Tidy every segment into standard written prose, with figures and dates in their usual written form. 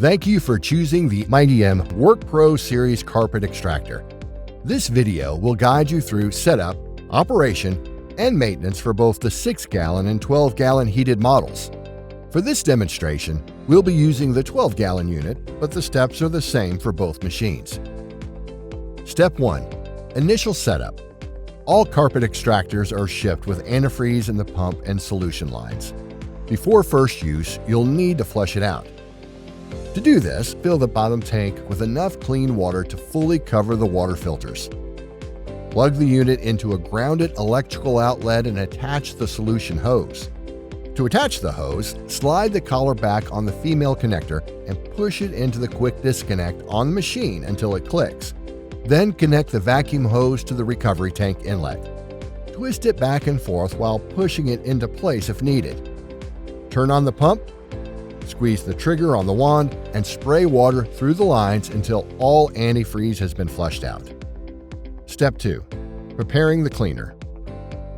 Thank you for choosing the Mighty M Work Pro Series Carpet Extractor. This video will guide you through setup, operation, and maintenance for both the 6-gallon and 12-gallon heated models. For this demonstration, we'll be using the 12-gallon unit, but the steps are the same for both machines. Step 1. Initial setup. All carpet extractors are shipped with antifreeze in the pump and solution lines. Before first use, you'll need to flush it out. To do this, fill the bottom tank with enough clean water to fully cover the water filters. Plug the unit into a grounded electrical outlet and attach the solution hose. To attach the hose, slide the collar back on the female connector and push it into the quick disconnect on the machine until it clicks. Then connect the vacuum hose to the recovery tank inlet. Twist it back and forth while pushing it into place if needed. Turn on the pump, squeeze the trigger on the wand, and spray water through the lines until all antifreeze has been flushed out. Step 2. Preparing the cleaner.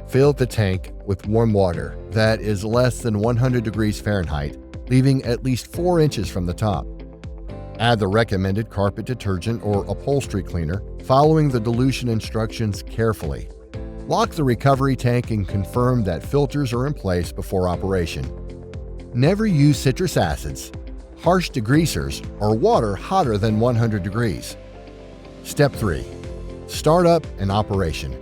Fill the tank with warm water that is less than 100 degrees Fahrenheit, leaving at least 4 inches from the top. Add the recommended carpet detergent or upholstery cleaner, following the dilution instructions carefully. Lock the recovery tank and confirm that filters are in place before operation. Never use citrus acids, harsh degreasers, or water hotter than 100 degrees. Step 3. Startup and operation.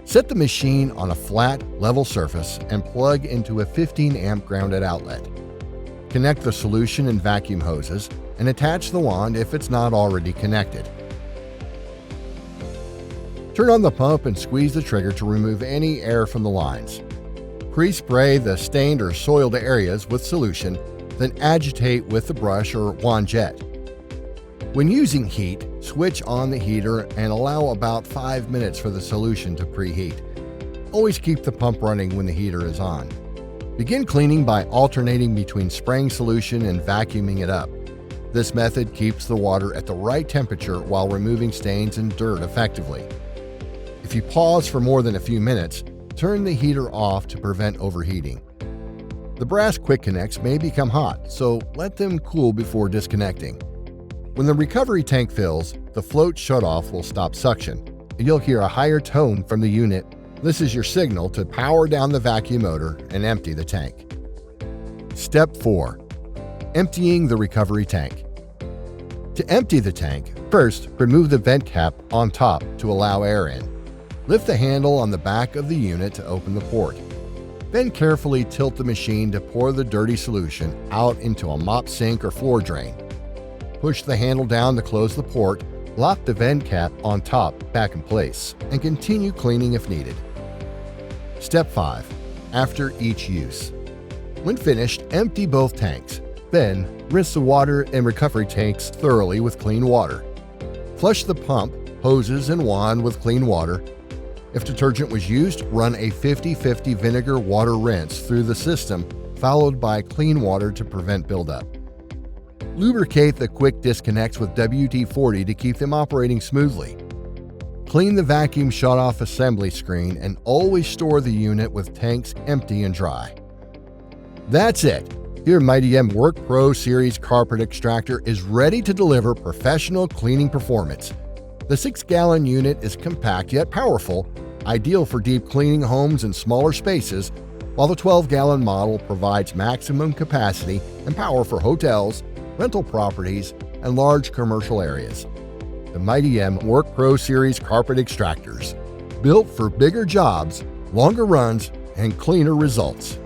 Set the machine on a flat, level surface and plug into a 15-amp grounded outlet. Connect the solution and vacuum hoses and attach the wand if it's not already connected. Turn on the pump and squeeze the trigger to remove any air from the lines. Pre-spray the stained or soiled areas with solution, then agitate with the brush or wand jet. When using heat, switch on the heater and allow about 5 minutes for the solution to preheat. Always keep the pump running when the heater is on. Begin cleaning by alternating between spraying solution and vacuuming it up. This method keeps the water at the right temperature while removing stains and dirt effectively. If you pause for more than a few minutes, turn the heater off to prevent overheating. The brass quick connects may become hot, so let them cool before disconnecting. When the recovery tank fills, the float shutoff will stop suction, and you'll hear a higher tone from the unit. This is your signal to power down the vacuum motor and empty the tank. Step 4. Emptying the recovery tank. To empty the tank, first remove the vent cap on top to allow air in. Lift the handle on the back of the unit to open the port. Then carefully tilt the machine to pour the dirty solution out into a mop sink or floor drain. Push the handle down to close the port, lock the vent cap on top back in place, and continue cleaning if needed. Step 5. After each use. When finished, empty both tanks. Then, rinse the water and recovery tanks thoroughly with clean water. Flush the pump, hoses, and wand with clean water. If detergent was used, run a 50-50 vinegar water rinse through the system, followed by clean water to prevent buildup. Lubricate the quick disconnects with WD-40 to keep them operating smoothly. Clean the vacuum shutoff assembly screen and always store the unit with tanks empty and dry. That's it. Your Mighty M Work Pro Series Carpet Extractor is ready to deliver professional cleaning performance. The 6-gallon unit is compact yet powerful, ideal for deep cleaning homes and smaller spaces, while the 12-gallon model provides maximum capacity and power for hotels, rental properties, and large commercial areas. The Mighty M Work Pro Series Carpet Extractors, built for bigger jobs, longer runs, and cleaner results.